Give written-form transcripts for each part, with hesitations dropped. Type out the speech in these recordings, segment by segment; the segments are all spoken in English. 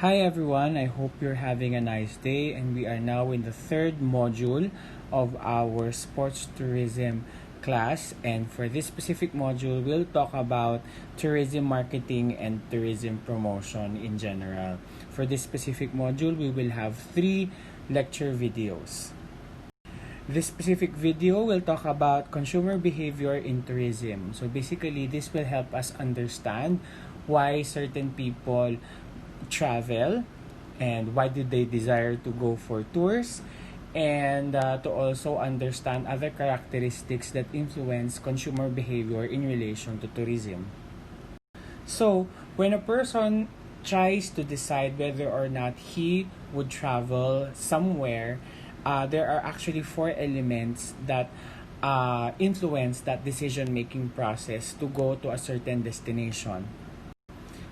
Hi everyone, I hope you're having a nice day, and we are now in the third module of our sports tourism class. And for this specific module, we'll talk about tourism marketing and tourism promotion in general. For this specific module, we will have three lecture videos. This specific video will talk about consumer behavior in tourism. So basically, this will help us understand why certain people travel and why did they desire to go for tours, and to also understand other characteristics that influence consumer behavior in relation to tourism. So, when a person tries to decide whether or not he would travel somewhere, there are actually four elements that influence that decision making process to go to a certain destination.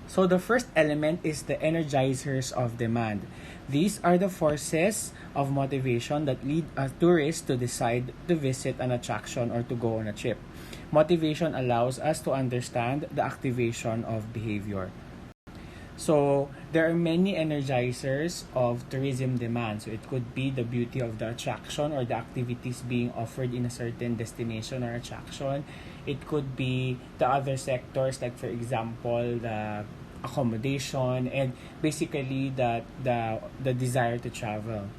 So the first element is the energizers of demand. These are the forces of motivation that lead a tourist to decide to visit an attraction or to go on a trip. Motivation allows us to understand the activation of behavior. So there are many energizers of tourism demand. So it could be the beauty of the attraction or the activities being offered in a certain destination or attraction. It could be the other sectors, like for example the accommodation, and basically the desire to travel.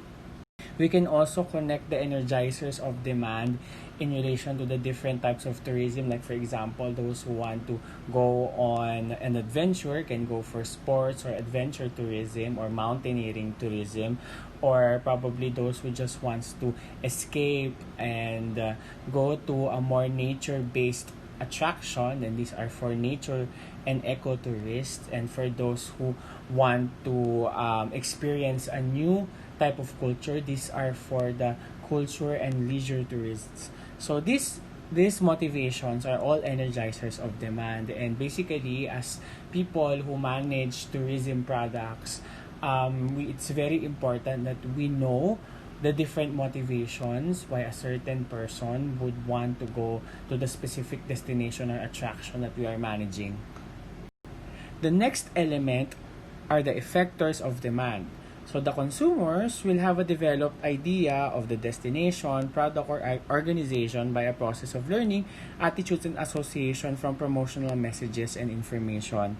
We can also connect the energizers of demand in relation to the different types of tourism. Like for example, those who want to go on an adventure can go for sports or adventure tourism or mountaineering tourism, or probably those who just wants to escape and go to a more nature-based attraction, and these are for nature and eco-tourists. And for those who want to experience a new type of culture, these are for the culture and leisure tourists. So these motivations are all energizers of demand, and basically as people who manage tourism products, it's very important that we know the different motivations why a certain person would want to go to the specific destination or attraction that we are managing. The next element are the effectors of demand. So the consumers will have a developed idea of the destination, product, or organization by a process of learning, attitudes, and association from promotional messages and information.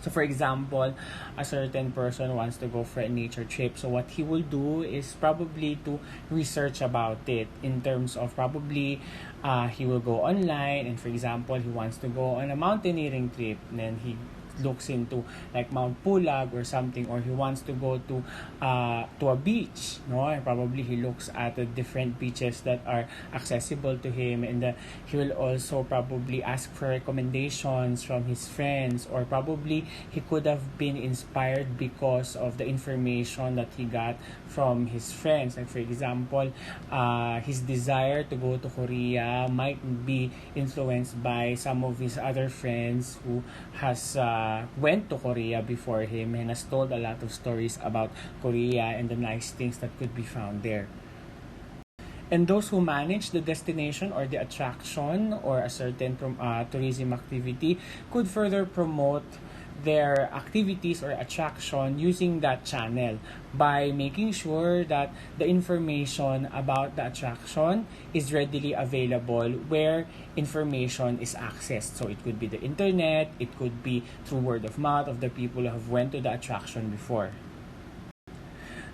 So for example, a certain person wants to go for a nature trip. So what he will do is probably to research about it in terms of probably he will go online, and for example, he wants to go on a mountaineering trip, and then he looks into like Mount Pulag or something, or he wants to go to a beach, no, and probably he looks at the different beaches that are accessible to him, and he will also probably ask for recommendations from his friends, or probably he could have been inspired because of the information that he got from his friends. Like for example, his desire to go to Korea might be influenced by some of his other friends who has went to Korea before him and has told a lot of stories about Korea and the nice things that could be found there. And those who manage the destination or the attraction or a certain tourism activity could further promote their activities or attraction using that channel by making sure that the information about the attraction is readily available where information is accessed. So it could be the internet, it could be through word of mouth of the people who have went to the attraction before.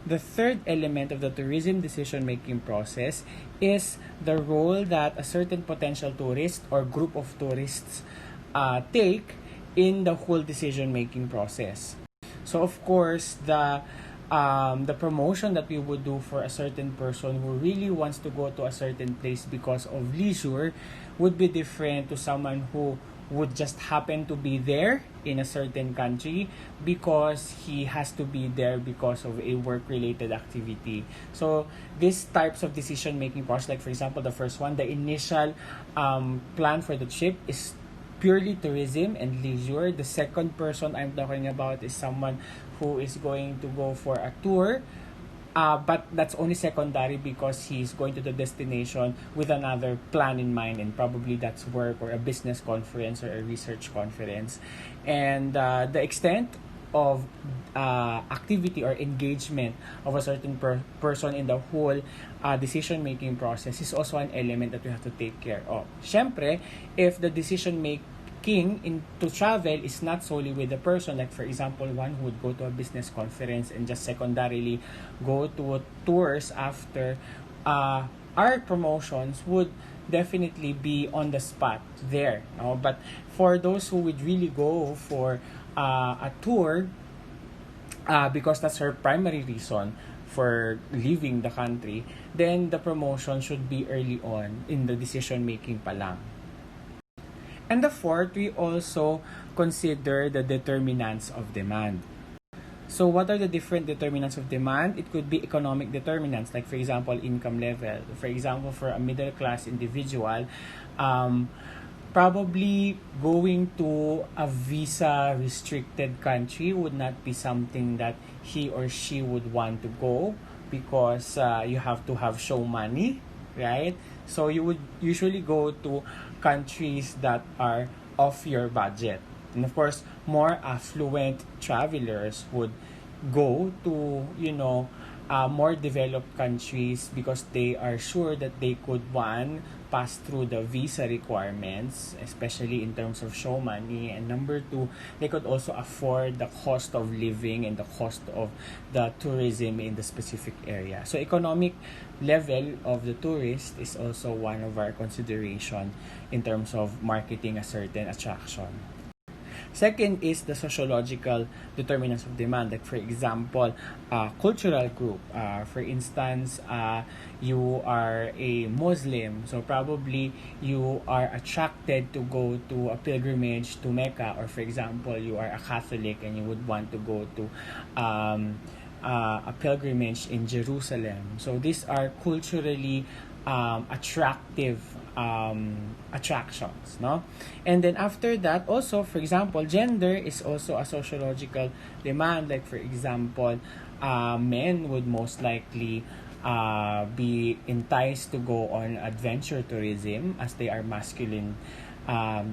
The third element of the tourism decision-making process is the role that a certain potential tourist or group of tourists take in the whole decision-making process. So of course, the promotion that we would do for a certain person who really wants to go to a certain place because of leisure would be different to someone who would just happen to be there in a certain country because he has to be there because of a work related activity. So these types of decision making process, like for example the first one, the initial plan for the trip is purely tourism and leisure. The second person I'm talking about is someone who is going to go for a tour, but that's only secondary because he's going to the destination with another plan in mind, and probably that's work or a business conference or a research conference. And the extent of activity or engagement of a certain person in the whole decision-making process is also an element that we have to take care of. Siyempre, if the decision-making to travel is not solely with the person, like for example, one who would go to a business conference and just secondarily go to tours after, our promotions would definitely be on the spot there. No? But for those who would really go for a tour, because that's her primary reason for leaving the country, then the promotion should be early on in the decision making pa lang. And the fourth, we also consider the determinants of demand. So what are the different determinants of demand? It could be economic determinants, like for example, income level. For example, for a middle class individual, probably going to a visa restricted country would not be something that he or she would want to go, because you have to have show money, right? So you would usually go to countries that are off your budget. And of course, more affluent travelers would go to, more developed countries, because they are sure that they could, one, pass through the visa requirements, especially in terms of show money, and number two, they could also afford the cost of living and the cost of the tourism in the specific area. So economic level of the tourist is also one of our consideration in terms of marketing a certain attraction. Second is the sociological determinants of demand. Like for example, cultural group. For instance, you are a Muslim, so probably you are attracted to go to a pilgrimage to Mecca, or for example, you are a Catholic and you would want to go to a pilgrimage in Jerusalem. So these are culturally attractive attractions, no? And then after that, also, for example, gender is also a sociological demand. Like for example, men would most likely be enticed to go on adventure tourism, as they are masculine,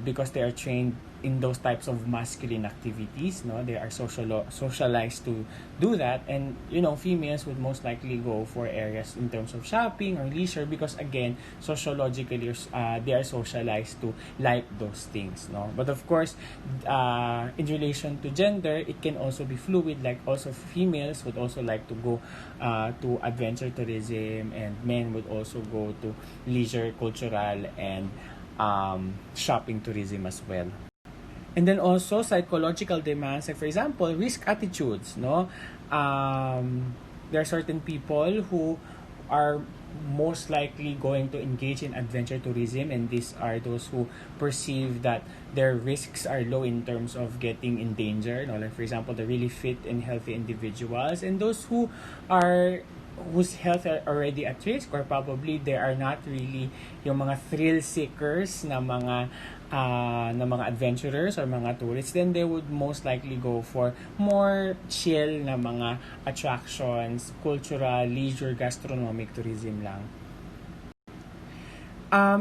because they are trained in those types of masculine activities. No, they are socialized to do that. And females would most likely go for areas in terms of shopping or leisure, because again, sociologically, they are socialized to like those things. No, but of course, in relation to gender, it can also be fluid. Like also females would also like to go to adventure tourism, and men would also go to leisure, cultural, and shopping tourism as well. And then also psychological demands, like for example, risk attitudes, no? There are certain people who are most likely going to engage in adventure tourism, and these are those who perceive that their risks are low in terms of getting in danger, no? Like for example, the really fit and healthy individuals, and those who are whose health are already at risk, or probably they are not really yung mga thrill seekers na mga adventurers or mga tourists, then they would most likely go for more chill na mga attractions, cultural, leisure, gastronomic tourism lang.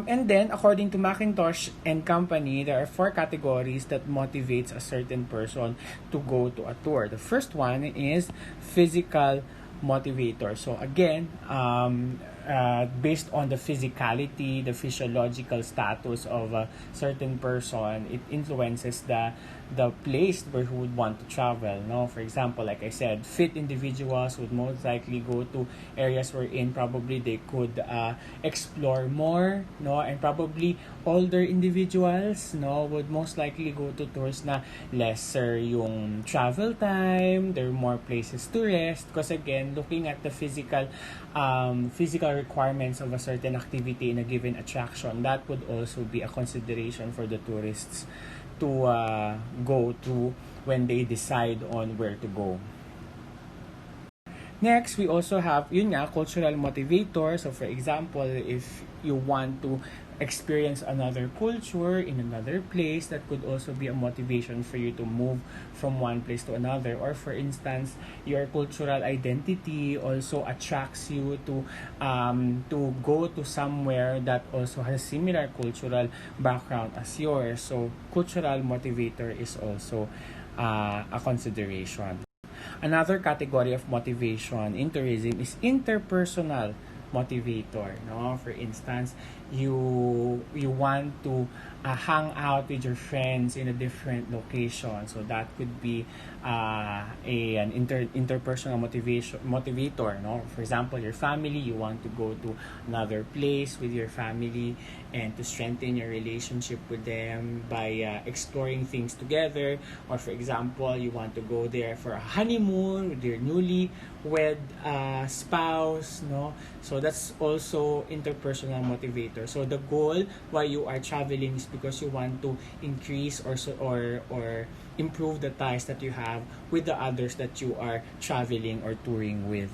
And then, according to Macintosh and Company, there are 4 categories that motivates a certain person to go to a tour. The first one is physical motivator. So again, based on the physicality, the physiological status of a certain person, it influences the place where who would want to travel. No, for example, like I said, fit individuals would most likely go to areas wherein probably they could explore more. No, and probably older individuals, no, would most likely go to tours na lesser yung travel time. There are more places to rest, because again, looking at the physical requirements of a certain activity in a given attraction, that would also be a consideration for the tourists to go to when they decide on where to go. Next, we also have cultural motivator. So for example, if you want to experience another culture in another place, that could also be a motivation for you to move from one place to another. Or for instance, your cultural identity also attracts you to go to somewhere that also has similar cultural background as yours. So cultural motivator is also a consideration. Another category of motivation in tourism is interpersonal motivator. No, for instance, you want to hang out with your friends in a different location, so that could be an interpersonal motivator. No, for example, your family, you want to go to another place with your family and to strengthen your relationship with them by exploring things together. Or for example, you want to go there for a honeymoon with your newly wed spouse. No, so that's also interpersonal motivator. So the goal why you are traveling is because you want to increase or improve the ties that you have with the others that you are traveling or touring with.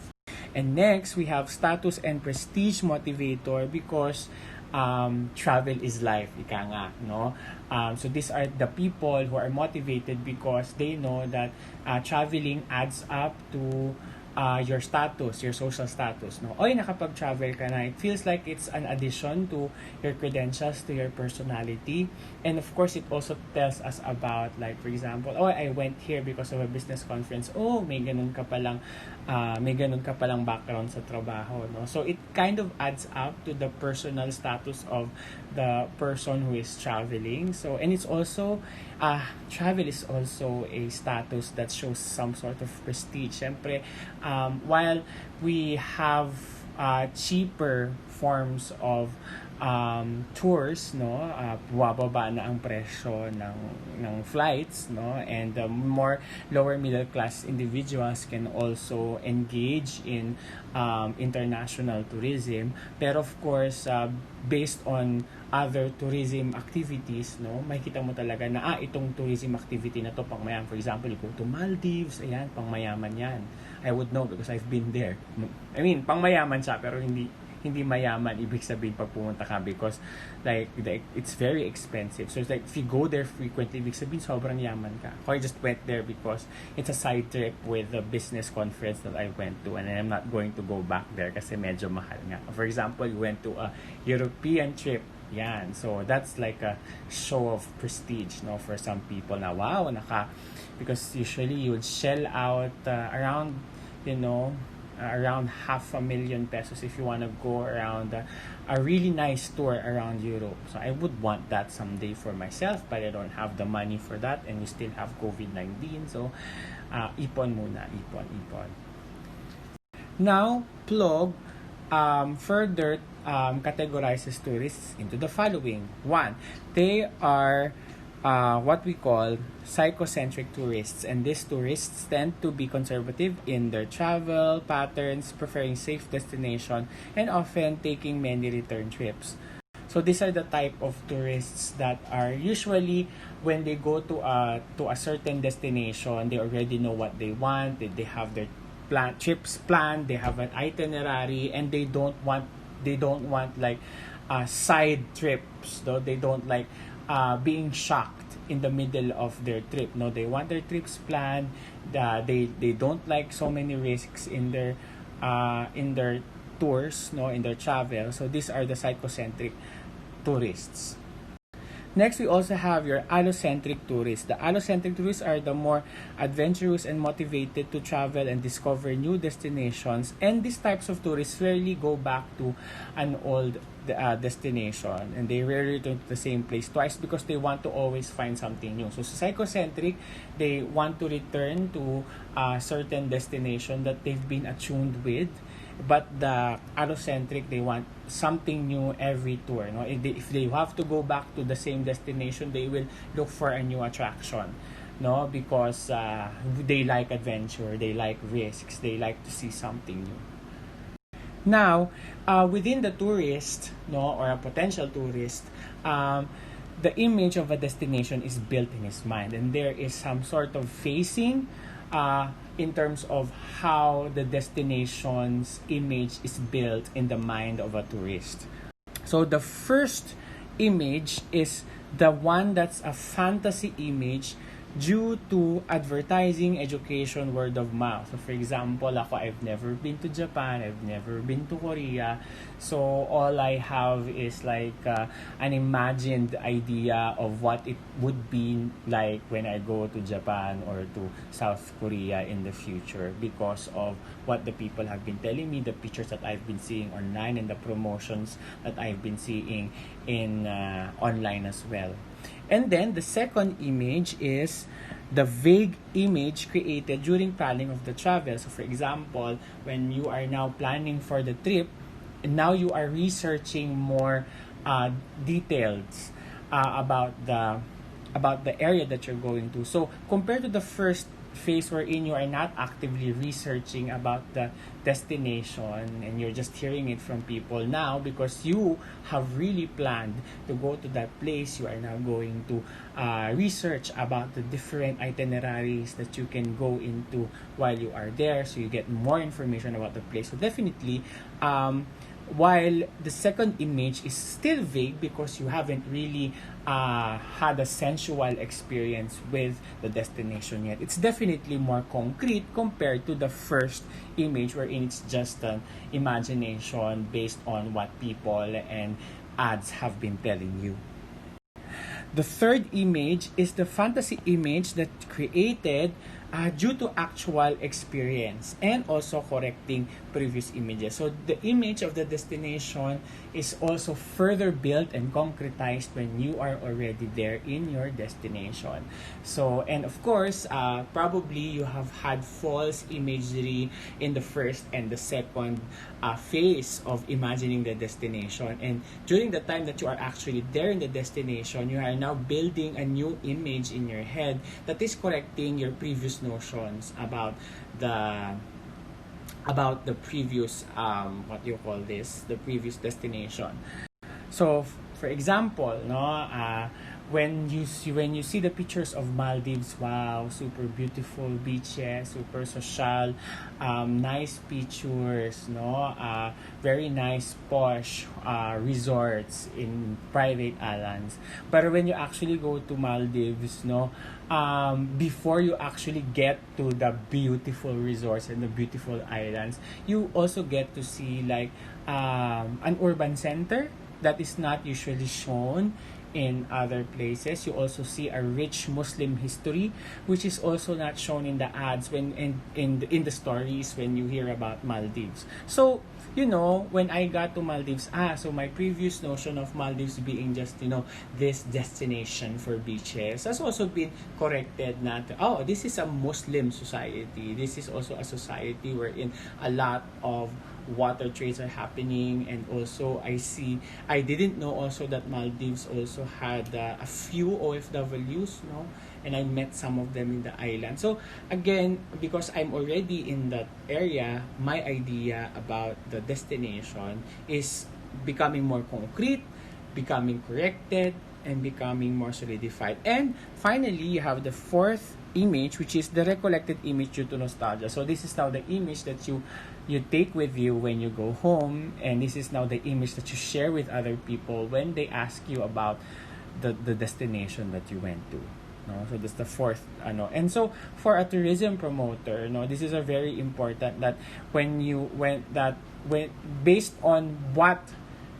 And next, we have status and prestige motivator because travel is life, ika nga, no? So these are the people who are motivated because they know that traveling adds up to your status, your social status, no? Oy, nakapag-travel ka na. It feels like it's an addition to your credentials, to your personality. And of course, it also tells us about, like, for example, oh, I went here because of a business conference. Oh, may ganun ka palang background sa trabaho, no? So it kind of adds up to the personal status of the person who is traveling. So, and it's also travel is also a status that shows some sort of prestige. Siyempre, while we have cheaper forms of tours, no, bumababa na ang presyo ng flights, no, and more lower middle class individuals can also engage in international tourism. Pero of course, based on other tourism activities, no, makikita mo talaga na itong tourism activity na to pang mayaman. For example, you go to Maldives, ayan, pang mayaman yan. I would know because I've been there. I mean, pang mayaman siya pero hindi mayaman ibig sabihin pag pumunta ka because like it's very expensive. So it's like if you go there frequently, ibig sabihin sobrang yaman ka. I just went there because it's a side trip with a business conference that I went to, and I'm not going to go back there kasi medyo mahal nga. For example, you went to a European trip. Yan. So that's like a show of prestige, no, for some people na wow, because usually you would shell out around, around 500,000 pesos if you want to go around a really nice tour around Europe. So I would want that someday for myself, but I don't have the money for that, and we still have COVID-19. So ipon muna, ipon. Now, Plog further categorizes tourists into the following. 1. They are what we call psychocentric tourists, and these tourists tend to be conservative in their travel patterns, preferring safe destination, and often taking many return trips. So these are the type of tourists that are usually, when they go to a certain destination, they already know what they want. They have their trips planned, they have an itinerary, and they don't want like side trips, though. They don't like being shocked in the middle of their trip. No, they want their trips planned. They don't like so many risks in their tours, no, in their travel. So these are the psychocentric tourists. Next, we also have your allocentric tourists. The allocentric tourists are the more adventurous and motivated to travel and discover new destinations. And these types of tourists rarely go back to an old destination, and they rarely return to the same place twice because they want to always find something new. So psychocentric, they want to return to a certain destination that they've been attuned with. But the allocentric, they want something new every tour. No? If they have to go back to the same destination, they will look for a new attraction. No, because they like adventure, they like risks, they like to see something new. Now, within the tourist, no, or a potential tourist, the image of a destination is built in his mind, and there is some sort of phasing in terms of how the destination's image is built in the mind of a tourist. So the first image is the one that's a fantasy image due to advertising, education, word of mouth. So for example, ako, I've never been to Japan, I've never been to Korea. So all I have is like an imagined idea of what it would be like when I go to Japan or to South Korea in the future, because of what the people have been telling me, the pictures that I've been seeing online, and the promotions that I've been seeing in online as well. And then the second image is the vague image created during planning of the travel. So for example, when you are now planning for the trip, now you are researching more details about the area that you're going to. So compared to the first phase wherein you are not actively researching about the destination and you're just hearing it from people, now because you have really planned to go to that place, you are now going to research about the different itineraries that you can go into while you are there, so you get more information about the place. So definitely, while the second image is still vague because you haven't really had a sensual experience with the destination yet, it's definitely more concrete compared to the first image wherein it's just an imagination based on what people and ads have been telling you. The third image is the fantasy image that created due to actual experience and also correcting previous images. So the image of the destination is also further built and concretized when you are already there in your destination. So, and of course, probably you have had false imagery in the first and the second phase of imagining the destination. And during the time that you are actually there in the destination, you are now building a new image in your head that is correcting your previous notions about the previous what you call this, the previous destination. So for example, no, when you see the pictures of Maldives, wow, super beautiful beaches, super social, nice pictures, no, very nice posh resorts in private islands. But when you actually go to Maldives, no, before you actually get to the beautiful resorts and the beautiful islands, you also get to see like an urban center that is not usually shown in other places. You also see a rich Muslim history, which is also not shown in the ads when in the stories when you hear about Maldives. So you know, when I got to Maldives, so my previous notion of Maldives being just, you know, this destination for beaches has also been corrected na to, oh, this is a Muslim society. This is also a society wherein a lot of water trades are happening, and also I didn't know also that Maldives also had a few OFWs, no, and I met some of them in the island. So again, because I'm already in that area, my idea about the destination is becoming more concrete, becoming corrected, and becoming more solidified. And finally, you have the fourth image, which is the recollected image due to nostalgia. So this is now the image that you take with you when you go home, and this is now the image that you share with other people when they ask you about the destination that you went to. No, so that's the fourth and so for a tourism promoter, no, this is a very important that when based on what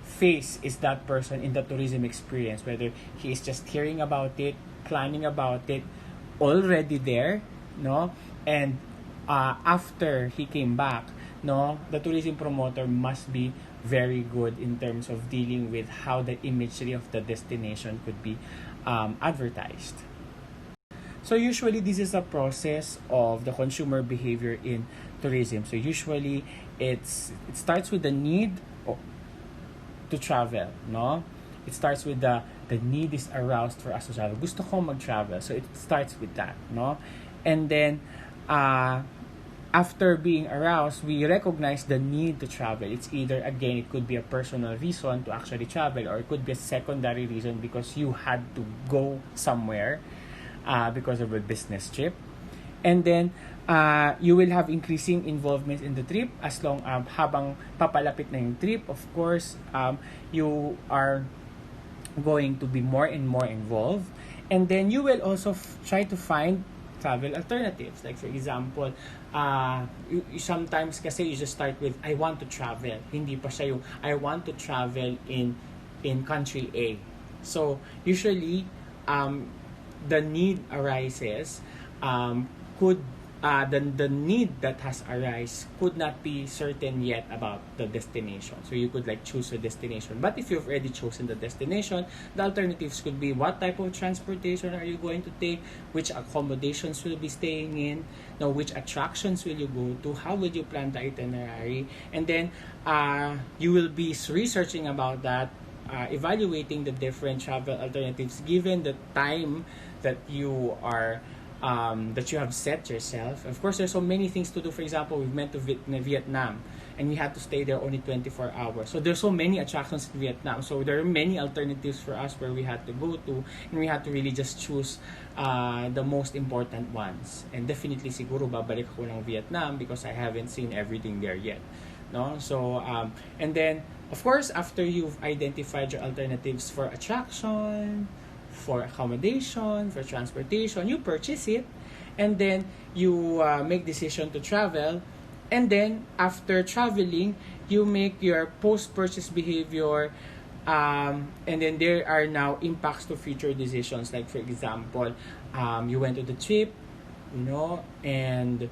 phase is that person in the tourism experience, whether he is just hearing about it, planning about it, already there, no, and after he came back, no, the tourism promoter must be very good in terms of dealing with how the imagery of the destination could be advertised. So usually this is a process of the consumer behavior in tourism. So usually it starts with the need to travel, no? It starts with the need is aroused for us to travel. Gusto ko mag-travel. So it starts with that, no? And then after being aroused, we recognize the need to travel. It's either, again, it could be a personal reason to actually travel, or it could be a secondary reason because you had to go somewhere because of a business trip. And then you will have increasing involvement in the trip as long habang papalapit na yung trip. Of course, you are going to be more and more involved, And then you will also try to find travel alternatives. Like for example, sometimes kasi you just start with, I want to travel. Hindi pa siya yung, I want to travel in country A. So, usually, the need arises, could the need that has arise could not be certain yet about the destination. So you could like choose a destination. But if you've already chosen the destination, the alternatives could be what type of transportation are you going to take, which accommodations will be staying in, now which attractions will you go to, how will you plan the itinerary, and then you will be researching about that, evaluating the different travel alternatives given the time that you are that you have set yourself. Of course, there's so many things to do. For example, we went to Vietnam and we had to stay there only 24 hours. So there's so many attractions in Vietnam. So there are many alternatives for us where we had to go to, and we had to really just choose the most important ones. And definitely siguro babalik ako ng Vietnam because I haven't seen everything there yet. No? So and then of course, after you've identified your alternatives for attraction, for accommodation, for transportation, you purchase it, and then you make decision to travel, and then after traveling, you make your post-purchase behavior, and then there are now impacts to future decisions. Like for example, you went to the trip, and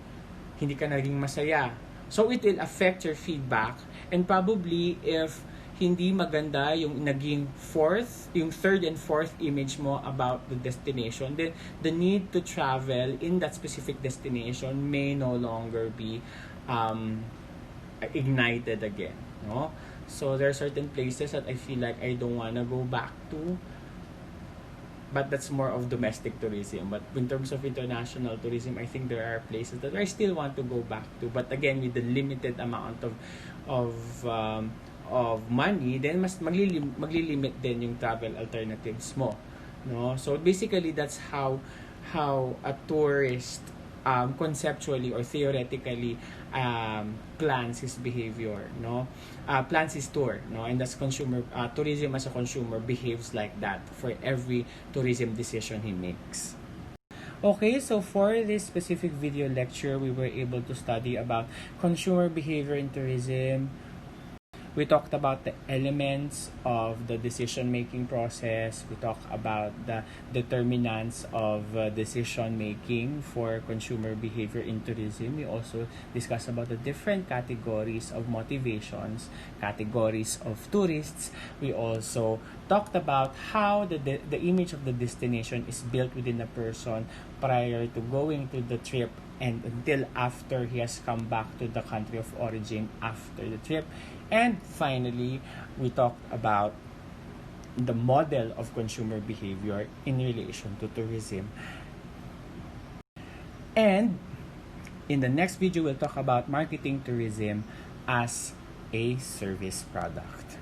hindi ka naging masaya. So it will affect your feedback, and probably if hindi maganda yung yung third and fourth image mo about the destination, then the need to travel in that specific destination may no longer be ignited again. No? So there are certain places that I feel like I don't wanna go back to, but that's more of domestic tourism. But in terms of international tourism, I think there are places that I still want to go back to, but again with the limited amount of money, then mas maglilimit din yung travel alternatives mo, no? So basically that's how a tourist conceptually or theoretically plans his behavior, no? Plans his tour, no? And that's tourism as a consumer behaves like that for every tourism decision he makes. Okay, so for this specific video lecture, we were able to study about consumer behavior in tourism. We talked about the elements of the decision-making process. We talked about the determinants of decision-making for consumer behavior in tourism. We also discussed about the different categories of motivations, categories of tourists. We also talked about how the image of the destination is built within a person prior to going to the trip and until after he has come back to the country of origin after the trip. And finally, we talked about the model of consumer behavior in relation to tourism. And in the next video, we'll talk about marketing tourism as a service product.